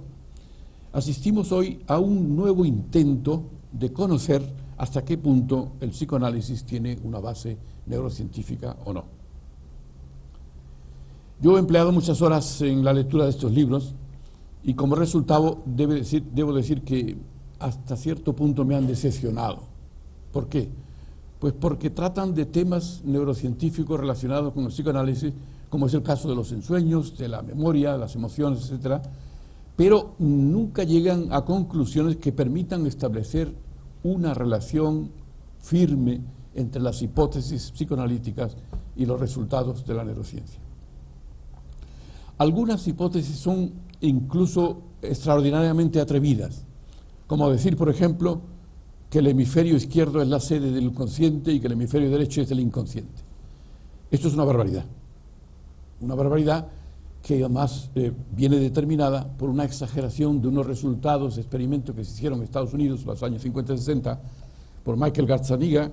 asistimos hoy a un nuevo intento de conocer hasta qué punto el psicoanálisis tiene una base neurocientífica o no. Yo he empleado muchas horas en la lectura de estos libros y como resultado debo decir que hasta cierto punto me han decepcionado. ¿Por qué? Pues porque tratan de temas neurocientíficos relacionados con el psicoanálisis, como es el caso de los ensueños, de la memoria, de las emociones, etcétera, pero nunca llegan a conclusiones que permitan establecer una relación firme entre las hipótesis psicoanalíticas y los resultados de la neurociencia. Algunas hipótesis son incluso extraordinariamente atrevidas, como decir, por ejemplo, que el hemisferio izquierdo es la sede del consciente y que el hemisferio derecho es el inconsciente. Esto es una barbaridad que además viene determinada por una exageración de unos resultados de experimentos que se hicieron en Estados Unidos en los años 50 y 60 por Michael Gazzaniga,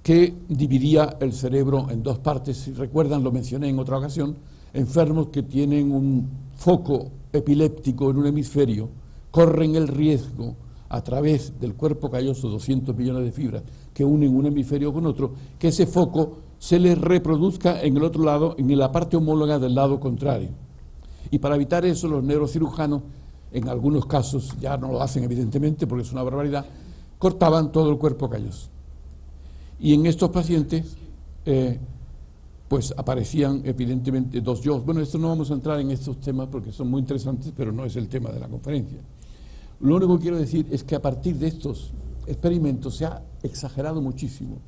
que dividía el cerebro en dos partes. Si recuerdan, lo mencioné en otra ocasión, enfermos que tienen un foco epiléptico en un hemisferio corren el riesgo a través del cuerpo calloso, 200 millones de fibras que unen un hemisferio con otro, que ese foco se les reproduzca en el otro lado, en la parte homóloga del lado contrario. Y para evitar eso, los neurocirujanos, en algunos casos, ya no lo hacen evidentemente porque es una barbaridad, cortaban todo el cuerpo calloso. Y en estos pacientes, pues aparecían evidentemente dos yo. Bueno, esto no vamos a entrar en estos temas porque son muy interesantes, pero no es el tema de la conferencia. Lo único que quiero decir es que a partir de estos experimentos se ha exagerado muchísimo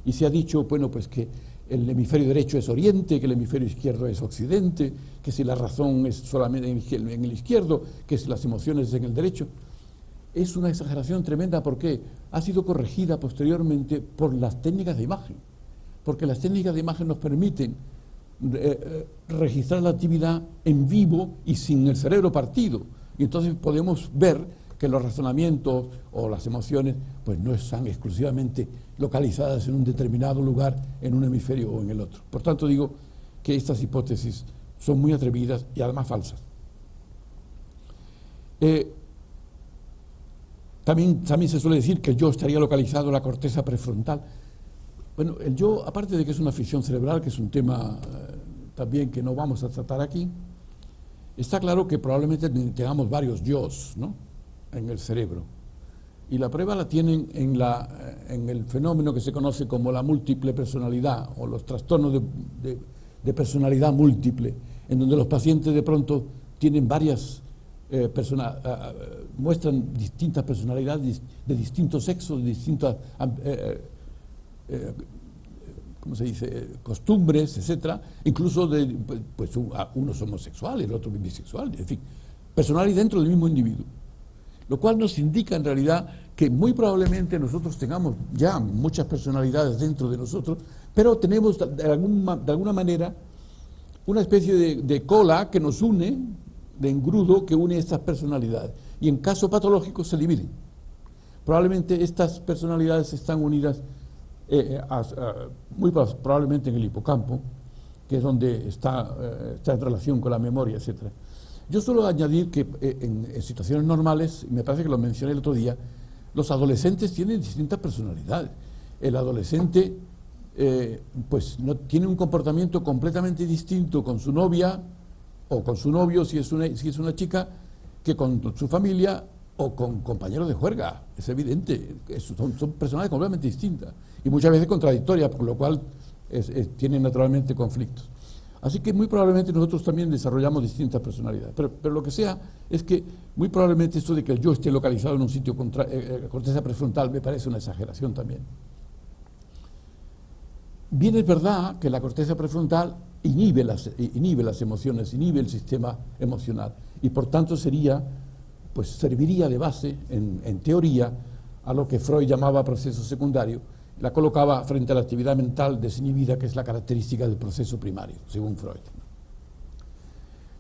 y se ha dicho, bueno, pues que el hemisferio derecho es oriente, que el hemisferio izquierdo es occidente, que si la razón es solamente en el izquierdo, que si las emociones es en el derecho. Es una exageración tremenda porque ha sido corregida posteriormente por las técnicas de imagen, porque las técnicas de imagen nos permiten registrar la actividad en vivo y sin el cerebro partido, y entonces podemos ver que los razonamientos o las emociones pues no están exclusivamente localizadas en un determinado lugar, en un hemisferio o en el otro. Por tanto, digo que estas hipótesis son muy atrevidas y además falsas. También se suele decir que el yo estaría localizado en la corteza prefrontal. Bueno, el yo, aparte de que es una ficción cerebral, que es un tema también que no vamos a tratar aquí, está claro que probablemente tengamos varios yos, ¿no?, en el cerebro. Y la prueba la tienen en el fenómeno que se conoce como la múltiple personalidad o los trastornos de personalidad múltiple, en donde los pacientes de pronto tienen varias muestran distintas personalidades de distintos sexos, de distintas ¿cómo se dice?, costumbres, etcétera, incluso pues uno es homosexual, el otro es bisexual, en fin, personalidad dentro del mismo individuo. Lo cual nos indica en realidad que muy probablemente nosotros tengamos ya muchas personalidades dentro de nosotros, pero tenemos de alguna manera una especie de cola que nos une, de engrudo que une estas personalidades, y en caso patológico se dividen. Probablemente estas personalidades están unidas muy probablemente en el hipocampo, que es donde está en relación con la memoria, etcétera. Yo suelo añadir que en situaciones normales, me parece que lo mencioné el otro día, los adolescentes tienen distintas personalidades. El adolescente pues no tiene un comportamiento completamente distinto con su novia o con su novio, si es una chica, que con su familia o con compañeros de juerga. Es evidente, son personas completamente distintas y muchas veces contradictorias, por lo cual tienen naturalmente conflictos. Así que muy probablemente nosotros también desarrollamos distintas personalidades, pero lo que sea es que muy probablemente esto de que yo esté localizado en un sitio corteza prefrontal me parece una exageración también. Bien es verdad que la corteza prefrontal inhibe las emociones, inhibe el sistema emocional y por tanto serviría de base, en teoría, a lo que Freud llamaba proceso secundario. La colocaba frente a la actividad mental desinhibida, que es la característica del proceso primario, según Freud.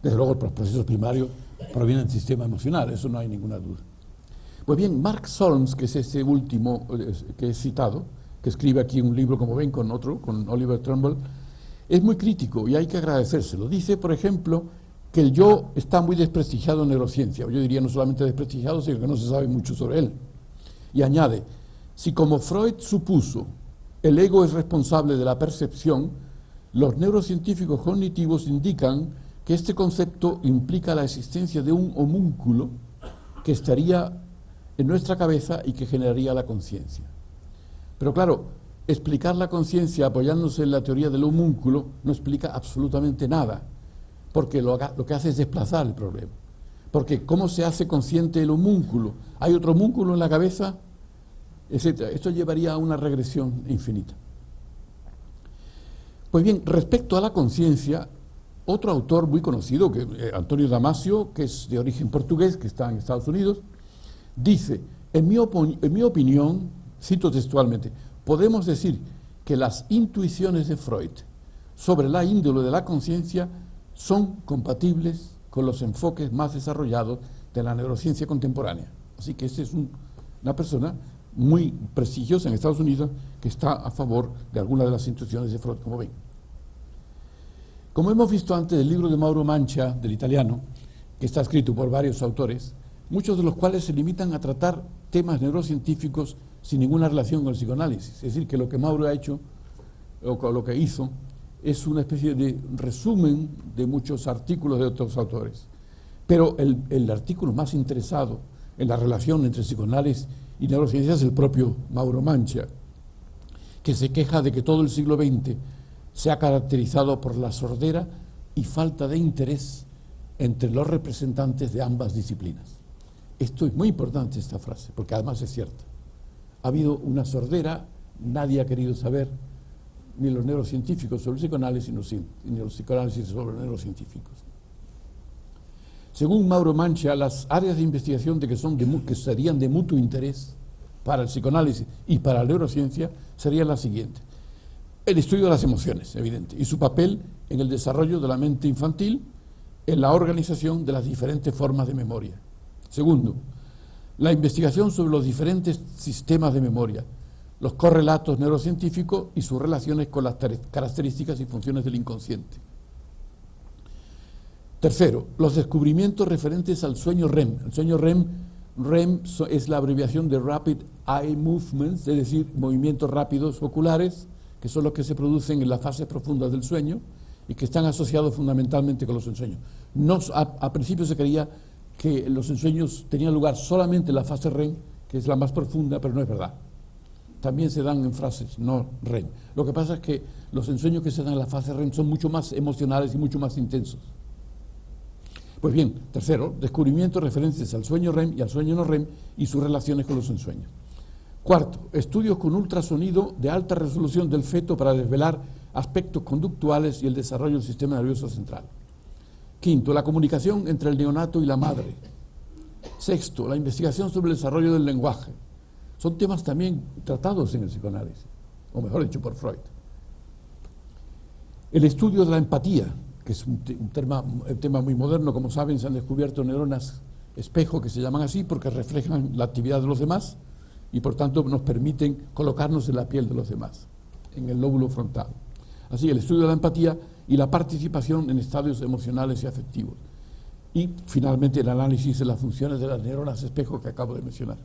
Desde luego, los procesos primarios provienen del sistema emocional, eso no hay ninguna duda. Pues bien, Mark Solms, que es ese último que he citado, que escribe aquí un libro, como ven, con Oliver Trumbull, es muy crítico y hay que agradecérselo. Dice, por ejemplo, que el yo está muy desprestigiado en neurociencia. Yo diría no solamente desprestigiado, sino que no se sabe mucho sobre él. Y añade, si como Freud supuso, el ego es responsable de la percepción, los neurocientíficos cognitivos indican que este concepto implica la existencia de un homúnculo que estaría en nuestra cabeza y que generaría la conciencia. Pero claro, explicar la conciencia apoyándose en la teoría del homúnculo no explica absolutamente nada, porque lo que hace es desplazar el problema. Porque ¿cómo se hace consciente el homúnculo? ¿Hay otro homúnculo en la cabeza? Etcétera. Esto llevaría a una regresión infinita. Pues bien, respecto a la conciencia, otro autor muy conocido, Antonio Damasio, que es de origen portugués, que está en Estados Unidos, dice, en mi opinión, cito textualmente, podemos decir que las intuiciones de Freud sobre la índole de la conciencia son compatibles con los enfoques más desarrollados de la neurociencia contemporánea. Así que esta es una persona muy prestigiosa en Estados Unidos que está a favor de algunas de las intuiciones de Freud, como ven. Como hemos visto antes del libro de Mauro Mancia, del italiano, que está escrito por varios autores, muchos de los cuales se limitan a tratar temas neurocientíficos sin ninguna relación con el psicoanálisis. Es decir, que lo que Mauro ha hecho, o lo que hizo, es una especie de resumen de muchos artículos de otros autores. Pero el artículo más interesado en la relación entre psicoanálisis y neurociencia es el propio Mauro Mancia, que se queja de que todo el siglo XX se ha caracterizado por la sordera y falta de interés entre los representantes de ambas disciplinas. Esto es muy importante, esta frase, porque además es cierta. Ha habido una sordera, nadie ha querido saber, ni los neurocientíficos sobre el psicoanálisis, ni los psicoanálisis sobre los neurocientíficos. Según Mauro Mancia, las áreas de investigación que serían de mutuo interés para el psicoanálisis y para la neurociencia serían las siguientes. El estudio de las emociones, evidente, y su papel en el desarrollo de la mente infantil, en la organización de las diferentes formas de memoria. Segundo, la investigación sobre los diferentes sistemas de memoria, los correlatos neurocientíficos y sus relaciones con las características y funciones del inconsciente. Tercero, los descubrimientos referentes al sueño REM. El sueño REM es la abreviación de Rapid Eye Movements, es decir, movimientos rápidos oculares, que son los que se producen en las fases profundas del sueño y que están asociados fundamentalmente con los ensueños. A principio se creía que los ensueños tenían lugar solamente en la fase REM, que es la más profunda, pero no es verdad. También se dan en fases no REM. Lo que pasa es que los ensueños que se dan en la fase REM son mucho más emocionales y mucho más intensos. Pues bien, tercero, descubrimiento de referencias al sueño REM y al sueño no REM y sus relaciones con los ensueños. Cuarto, estudios con ultrasonido de alta resolución del feto para desvelar aspectos conductuales y el desarrollo del sistema nervioso central. Quinto, la comunicación entre el neonato y la madre. Sexto, la investigación sobre el desarrollo del lenguaje. Son temas también tratados en el psicoanálisis, o mejor dicho, por Freud. El estudio de la empatía, que es un tema muy moderno, como saben, se han descubierto neuronas espejo que se llaman así porque reflejan la actividad de los demás y por tanto nos permiten colocarnos en la piel de los demás, en el lóbulo frontal. Así, el estudio de la empatía y la participación en estadios emocionales y afectivos. Y finalmente el análisis de las funciones de las neuronas espejo que acabo de mencionar.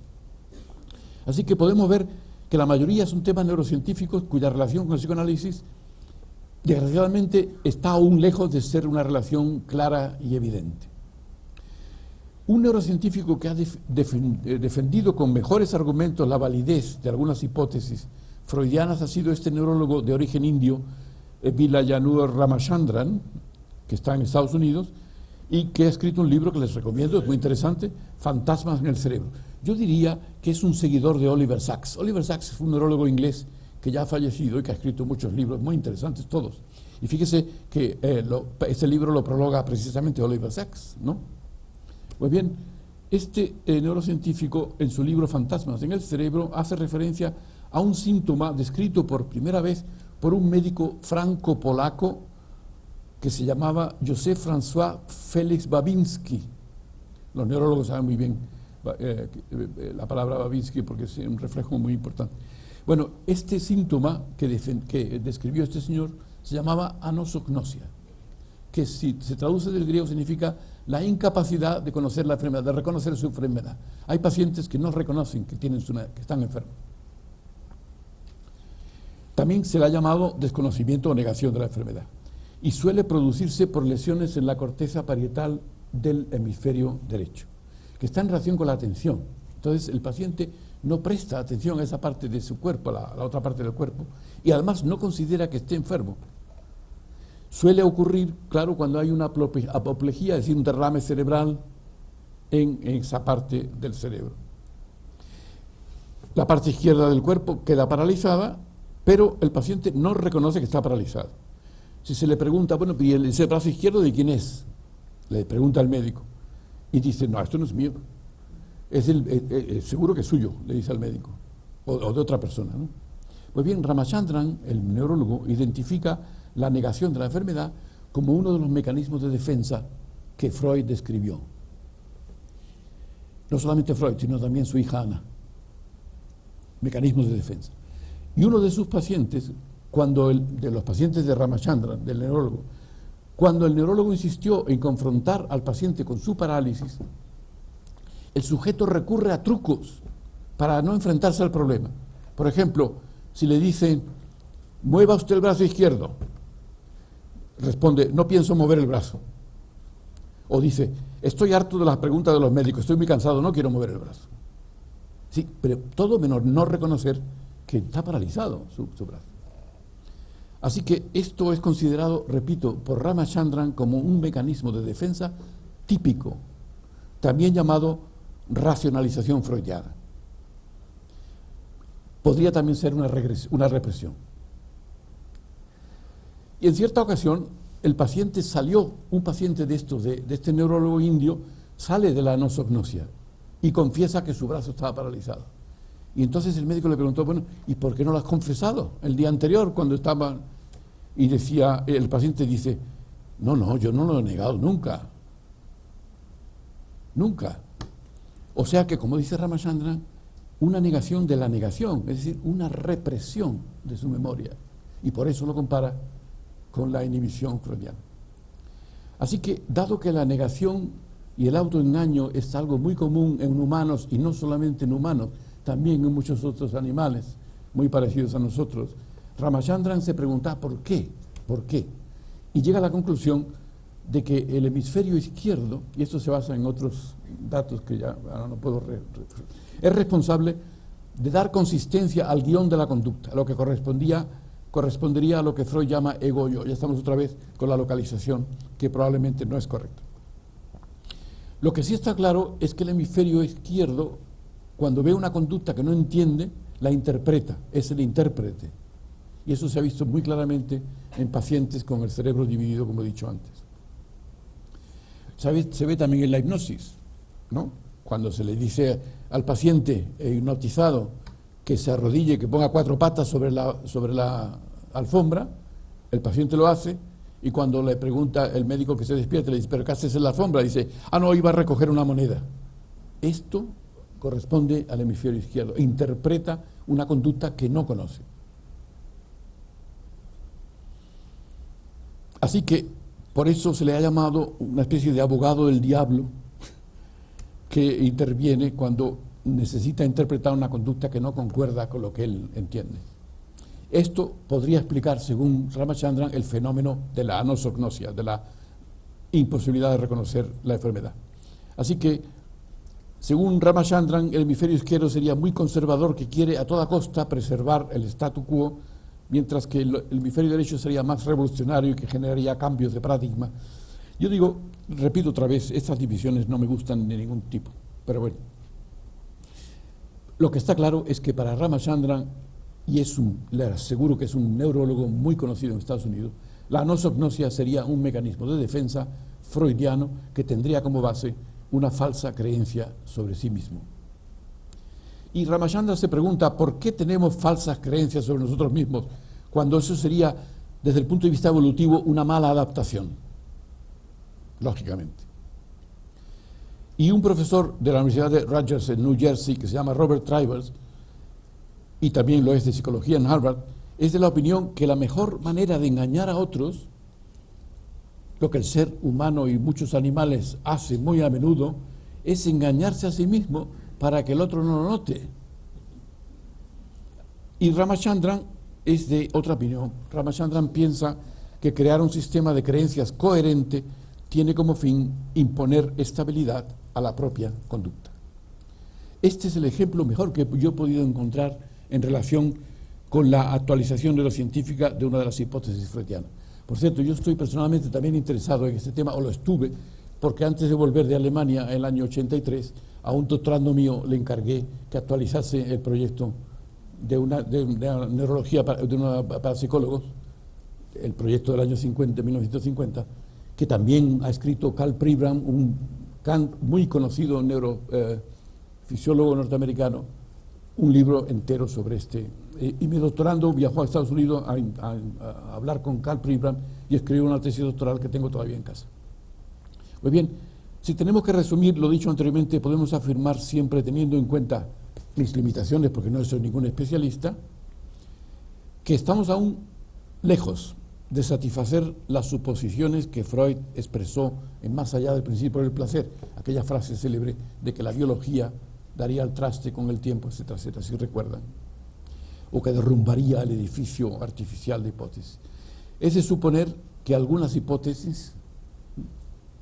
Así que podemos ver que la mayoría son temas neurocientíficos cuya relación con el psicoanálisis desgraciadamente está aún lejos de ser una relación clara y evidente. Un neurocientífico que ha defendido con mejores argumentos la validez de algunas hipótesis freudianas ha sido este neurólogo de origen indio, Vilayanur Ramachandran, que está en Estados Unidos, y que ha escrito un libro que les recomiendo, es muy interesante, Fantasmas en el cerebro. Yo diría que es un seguidor de Oliver Sacks. Oliver Sacks fue un neurólogo inglés que ya ha fallecido y que ha escrito muchos libros muy interesantes todos. Y fíjese que este libro lo prologa precisamente Oliver Sacks, ¿no? Pues bien, este neurocientífico en su libro Fantasmas en el cerebro hace referencia a un síntoma descrito por primera vez por un médico franco-polaco que se llamaba Joseph-François Félix Babinski. Los neurólogos saben muy bien la palabra Babinski porque es un reflejo muy importante. Bueno, este síntoma que describió este señor se llamaba anosognosia, que si se traduce del griego significa la incapacidad de conocer la enfermedad, de reconocer su enfermedad. Hay pacientes que no reconocen que están enfermos. También se le ha llamado desconocimiento o negación de la enfermedad y suele producirse por lesiones en la corteza parietal del hemisferio derecho, que está en relación con la atención. Entonces el paciente no presta atención a esa parte de su cuerpo, a la otra parte del cuerpo, y además no considera que esté enfermo. Suele ocurrir, claro, cuando hay una apoplejía, es decir, un derrame cerebral en esa parte del cerebro. La parte izquierda del cuerpo queda paralizada, pero el paciente no reconoce que está paralizado. Si se le pregunta, bueno, ¿y ese brazo izquierdo de quién es? Le pregunta al médico. Y dice, no, esto no es mío. Seguro que es suyo, le dice al médico. O de otra persona, ¿no? Pues bien, Ramachandran, el neurólogo, identifica la negación de la enfermedad como uno de los mecanismos de defensa que Freud describió. No solamente Freud, sino también su hija Ana. Mecanismos de defensa. Y uno de sus pacientes, de los pacientes de Ramachandran, del neurólogo, cuando el neurólogo insistió en confrontar al paciente con su parálisis, el sujeto recurre a trucos para no enfrentarse al problema. Por ejemplo, si le dicen, mueva usted el brazo izquierdo, responde, no pienso mover el brazo. O dice, estoy harto de las preguntas de los médicos, estoy muy cansado, no quiero mover el brazo. Sí, pero todo menos no reconocer que está paralizado su brazo. Así que esto es considerado, repito, por Ramachandran como un mecanismo de defensa típico, también llamado racionalización freudiana. Podría también ser una represión. Y en cierta ocasión, el paciente salió, un paciente de este neurólogo indio, sale de la anosognosia y confiesa que su brazo estaba paralizado. Y entonces el médico le preguntó, bueno, ¿y por qué no lo has confesado el día anterior cuando estaba? Y decía, el paciente dice, no, yo no lo he negado nunca. Nunca. O sea que, como dice Ramachandran, una negación de la negación, es decir, una represión de su memoria. Y por eso lo compara con la inhibición freudiana. Así que, dado que la negación y el autoengaño es algo muy común en humanos, y no solamente en humanos, también en muchos otros animales muy parecidos a nosotros, Ramachandran se pregunta ¿por qué? ¿Por qué? Y llega a la conclusión de que el hemisferio izquierdo, y esto se basa en otros datos que ya ahora no puedo es responsable de dar consistencia al guión de la conducta, lo que correspondería a lo que Freud llama ego-yo. Ya estamos otra vez con la localización, que probablemente no es correcta. Lo que sí está claro es que el hemisferio izquierdo, cuando ve una conducta que no entiende, la interpreta, es el intérprete. Y eso se ha visto muy claramente en pacientes con el cerebro dividido, como he dicho antes. Se ve también en la hipnosis, ¿no? Cuando se le dice al paciente hipnotizado que se arrodille, que ponga 4 patas sobre la alfombra, el paciente lo hace, y cuando le pregunta el médico que se despierte, le dice, ¿pero qué haces en la alfombra? Dice, no, iba a recoger una moneda. Esto corresponde al hemisferio izquierdo, interpreta una conducta que no conoce. Así que, por eso se le ha llamado una especie de abogado del diablo, que interviene cuando necesita interpretar una conducta que no concuerda con lo que él entiende. Esto podría explicar, según Ramachandran, el fenómeno de la anosognosia, de la imposibilidad de reconocer la enfermedad. Así que, según Ramachandran, el hemisferio izquierdo sería muy conservador, que quiere a toda costa preservar el statu quo, mientras que el hemisferio derecho sería más revolucionario y que generaría cambios de paradigma. Yo digo, repito otra vez, estas divisiones no me gustan de ningún tipo, pero bueno. Lo que está claro es que para Ramachandran, y le aseguro que es un neurólogo muy conocido en Estados Unidos, la anosognosia sería un mecanismo de defensa freudiano que tendría como base una falsa creencia sobre sí mismo. Y Ramachandran se pregunta, ¿por qué tenemos falsas creencias sobre nosotros mismos cuando eso sería, desde el punto de vista evolutivo, una mala adaptación? Lógicamente. Y un profesor de la Universidad de Rutgers en New Jersey, que se llama Robert Trivers, y también lo es de psicología en Harvard, es de la opinión que la mejor manera de engañar a otros, lo que el ser humano y muchos animales hacen muy a menudo, es engañarse a sí mismo para que el otro no lo note. Y Ramachandran es de otra opinión. Ramachandran piensa que crear un sistema de creencias coherente tiene como fin imponer estabilidad a la propia conducta. Este es el ejemplo mejor que yo he podido encontrar en relación con la actualización neurocientífica de una de las hipótesis freudianas. Por cierto, yo estoy personalmente también interesado en este tema, o lo estuve, porque antes de volver de Alemania en el año 83, a un doctorando mío le encargué que actualizase el proyecto de una neurología para psicólogos, el proyecto del año 1950, que también ha escrito Karl Pribram, un muy conocido neurofisiólogo norteamericano, un libro entero sobre este. Y mi doctorando viajó a Estados Unidos a hablar con Karl Pribram y escribió una tesis doctoral que tengo todavía en casa. Muy bien, si tenemos que resumir lo dicho anteriormente, podemos afirmar siempre, teniendo en cuenta mis limitaciones, porque no soy ningún especialista, que estamos aún lejos de satisfacer las suposiciones que Freud expresó en Más allá del principio del placer, aquella frase célebre de que la biología daría al traste con el tiempo, etcétera, etcétera, si recuerdan, o que derrumbaría el edificio artificial de hipótesis. Es de suponer que algunas hipótesis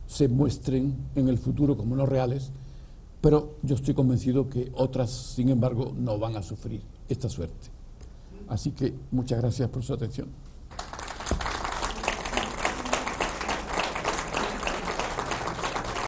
se muestren en el futuro como no reales, pero yo estoy convencido que otras, sin embargo, no van a sufrir esta suerte. Así que muchas gracias por su atención.